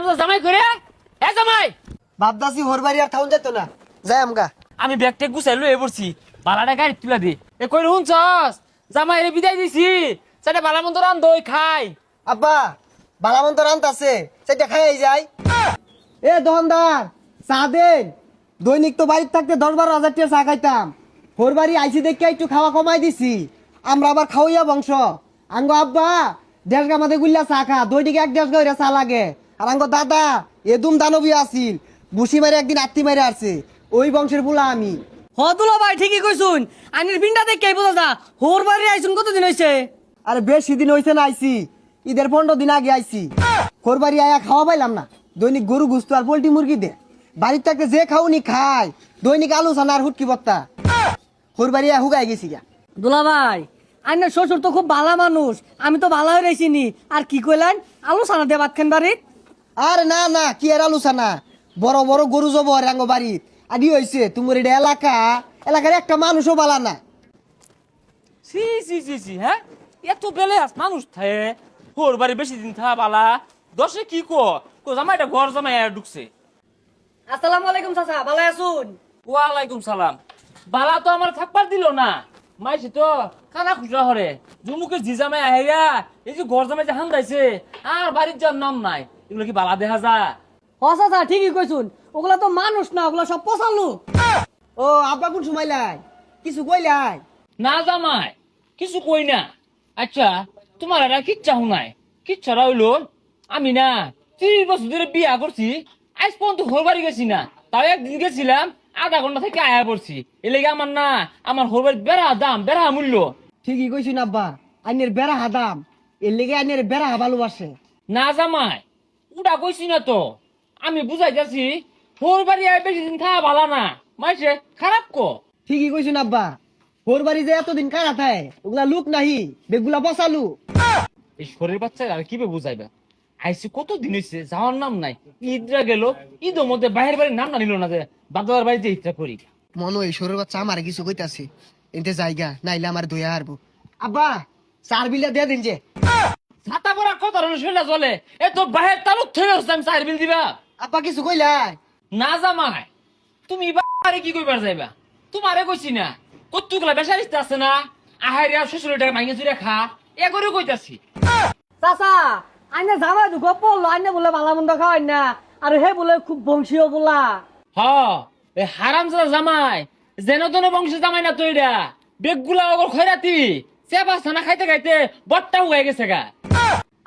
হারামজাদা জামাই করে এ জামাই বাপদাসি হোর বাড়ি আর থাউন যেত না যাই আমগা। আমি ব্যাগটা গুছাই লয়ে পড়ছি বালাটা গাড়ি তুলা দে এ কই শুনছস জামাই রে বিদায় দিছি সেটা বালা মন্দ রান দই খাই আব্বা বালামন্ত রান্ত আছে সেটা খাই যাই। এ দোকানদার চা দেন। দৈনিক তো বাড়িতে থাকতে 10-12 হাজার টাকা চা খাইতাম। হোর বাড়ি আইসি দেখে একটু খাওয়া কমাই দিছি। আমরা আবার খাওয়াইয়া বংশ। আঙ্গো আব্বা 1.5 গা মাঝে গুল্লা চা খা, দৈনিক 1-1.5 গা চা লাগে। আর আঙ্গো দাদা এদুম দানবী আছিল, বুসি মারে একদিন আত্মি মারে আসছে। ওই বংশের বুলা আমি। হদুলা ভাই ঠিকই কইছুন, আইনের পিন্ডা দেখে বোঝা যা হোর বাড়ি আইছুন কতদিন হইছে? আরে বেশি দিন হইছে না আইছি, ঈদের 15 দিন আগে আইছি। হোর বাড়ি আয়া খাওয়া পাইলাম না। দৈনিক গরু গুস্ত আর পোল্ট্রি মুরগি দে। বাড়ির থাকতে যে খাওনি খায়, দৈনিক আলু ছানা আর হুটকি বত্তা। হোর বাড়ি আয়া হুগাই গেছি গা। দুলা ভাই আইনের শ্বশুর তো খুব ভালো মানুষ, আমি তো ভালো হয়ে রইছিনি। আর কি কইলেন আলু সানা দিয়ে ভাত খান বাড়িত? আরে না না, কি আর আলু ছানা, বড় বড় গরু জবর আঙ্গ বাড়িত। আদি হইছে তোমার এটা এলাকার একটা মানুষও বালা না। সি সি সি সি হ্যাঁ এত বেলে আস মানুষ থাকে হোর বাড়ি বেশি দিন থা বালা দশে কি কো জামাইটা ঘর জামাই ঢুকছে। আসসালামু আলাইকুম চাচা, ভালো আছুন? ওয়ালাইকুম সালাম। বালা তো আমার থাকবার দিল না, মাইছে তো খানা খুচরা হরে জুমুকে জি জামাই আহেরা এই যে ঘর জামাই যে হান্দাইছে আর বাড়ির যার নাম নাই, এগুলো কি বালা দেখা যা? হ চাচা ঠিকই কইছুন, ওগুলা তো মানুষ না, ওগুলা সব পচালু। ও আব্বা কোন সময় লাই কিছু কইলাই? না জামাই কিছু কই না। আচ্ছা তোমার এটা কিচ্ছা শুনাই, কিচ্ছাটা হইলো আমি না 30 বছর ধরে বিয়া করছি, আজ পর্যন্ত ঘর বাড়ি গেছি না। তাও একদিন গেছিলাম, আধা ঘন্টা থেকে আয়া পড়ছি। এর লেগে আমার না আমার ঘর বাড়ির বেড়া দাম বেড়া মূল্য। ঠিকই কইছুন আব্বা, আইনের বেড়া হাদাম, এর লেগে আইনের বেড়া ভালোবাসে। না জামাই ওটা কইছি না তো, আমি বুঝাই যাচ্ছি ঘর বাড়ি আয় বেশি দিন থাকা ভালো না, মাইছে খারাপ কো। ঠিকই কইছুন আব্বা, হোর বাড়ি যে এতদিন কারা থায় ওগুলা লুক নাহি, বেগুলা বসালু। এই শরীর বাচ্চা আর কি বুঝাইবা, আইসি কত দিন হয়েছে যাওয়ার নাম নাই। ঈদরা গেল, ঈদের মধ্যে বাইরের বাড়ির নাম না নিল না, যে বাদার বাড়িতে ঈদটা করি। মনে হয় শরীর বাচ্চা আমার কিছু কইতাছে, এতে জায়গা নাইলে আমার ধুয়া হারবো। আব্বা 4 বিলা দিয়ে দিন যে। ছাতা পরা কত শরীরটা চলে, এ তো বাহের তালুক থেকে হচ্ছে আমি 4 বিল দিবা। আব্বা কিছু কইলাই? না জামাই তুমি বাড়ি কি কইবার যাইবা, তোমারে কইছি না কতগুলা বেসারিস্তা আছে না, আহারিয়া শ্বশুরের টাকা মাইনে চুরে খা এ করে কইতাছি। চাচা আইনে জামাই দুঃখ পড়লো, আইনে বলে ভালো মন্দ খাওয়াই না, আর হে বলে খুব বংশীয় বলা। হ এ হারামজাদা জামাই যেন তেন বংশ জামাই না তো, এটা বেগগুলা ওগর খয়রাতি চেপা ছানা খাইতে খাইতে বট্টা হয়ে গেছে গা।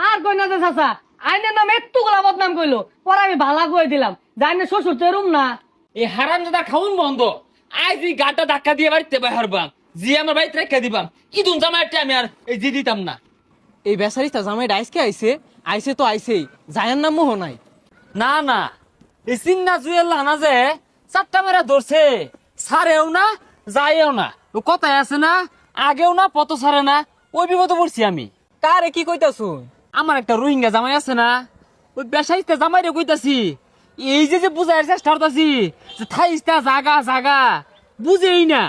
আর কই না যে চাচা আইনের নাম একটু গোলা বদনাম কইলো, পরে আমি ভালা কই দিলাম জাইনে শ্বশুর তো এরম না। এই হারামজাদা খাউন বন্ধ, আজ এই গাটা ধাক্কা দিয়ে বাড়িতে বাইরবাম, জি আমার বাড়িতে রেখে দিবাম। ইদুন জামাইটা আমি আর এই জি দিতাম না। এই বেচারিটা জামাই আইসকে আইসে তো আইসেই, জায়ার নাম মোহ নাই। না না এই চিন্না জুয়েল না যে 4টা মেরা ধরছে, সারেও না যায়ও না, ও কথায় আছে না আগেও না পত সারে না, ওই বিপদে পড়ছি আমি। কারে কি কইতাছু? আমার একটা রোহিঙ্গা জামাই আছে না, ওই বেসাইতে জামাই রে কইতাছি এই যে বুঝাইয়ের চেষ্টা করতাছি যে থাইস্তা জাগা জাগা বুঝেই না।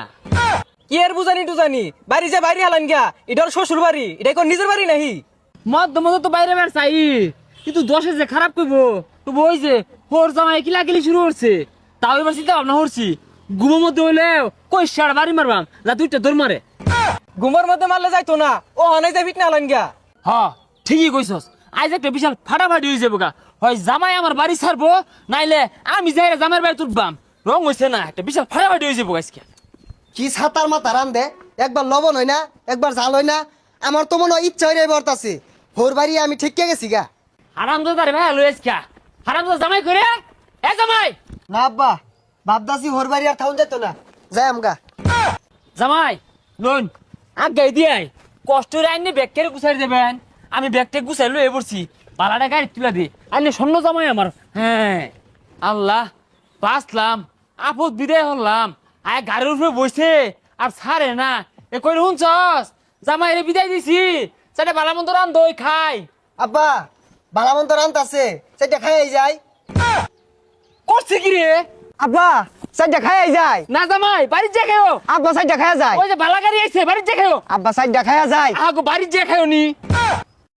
কি আর বুঝানি টুজানি, বাড়ি যে বাইরে হালান গিয়া, এটা ওর শ্বশুর বাড়ি, এটা কোন নিজের বাড়ি নাহি। মধ্যে মধ্যে তো বাইরে বের চাই, কিন্তু দশে যে খারাপ করবো তো ওই যে হোর জামাই কিলাকিলি শুরু করছে, তাও এবার চিন্তা ভাবনা করছি ঘুমের মধ্যে হইলে কই সার বাড়ি মারবাম যা 2টা দৌড় মারে। ঘুমের মধ্যে মারলে যাইতো না, ও হনাই যাই ফিট না হালান গিয়া। হ ঠিকই কইছস, আজ একটা বিশাল ফাটাফাটি হয়ে যাবো গা, হয় জামাই আমার বাড়ি ছাড়বো নাইলে আমি যাই জামাইয়ের বাড়ি তুলবাম। রং হয়েছে না, একটা বিশাল ফাটাফাটি হয়ে যাবো আজকে। কি ছাতার মাথা রান দে, একবার লবণ হয় না একবার জাল হয় না। আমার তো মনে হয় ইচ্ছা হয়ে বর্তাছে, হোর বাড়ি আমি ঠিক গেছি গা। হারামজাদা রে ভাই লই আজকে, হারামজাদা জামাই করে এ জামাই। না আব্বা বাপদাসি হোর বাড়ি আর থাউন যেত না, যাই আমগা। জামাই লোন আগাই দিয়ে কষ্ট রে আইনে ব্যাগ কেড়ে গুছাই দেবেন, আমি ব্যাগটা গুছাই লয়ে পড়ছি, পালাটা গাড়ি তুলা দি আইনে স্বর্ণ জামাই আমার। হ্যাঁ আল্লাহ বাঁচলাম, আপদ বিদায় হলাম। আয় গাড়ির উপরে বসে আর ছাড়ে না, এ কই শুনছস জামাই রে বিদায় দিছি, সেটা বালা মন্দ রান দই খাই। আব্বা বালামন্ত রান্ত আছে সেটা খাই যায়। করছে কি রে? আব্বা সাইডটা খাই যায়। না জামাই বাড়ি যে খাও। আব্বা সাইডটা খায়া যায়। ওই যে বালা গাড়ি আইছে বাড়ি যে খাও। আব্বা সাইডটা খায়া যায়। আগো বাড়ি যে খাও নি।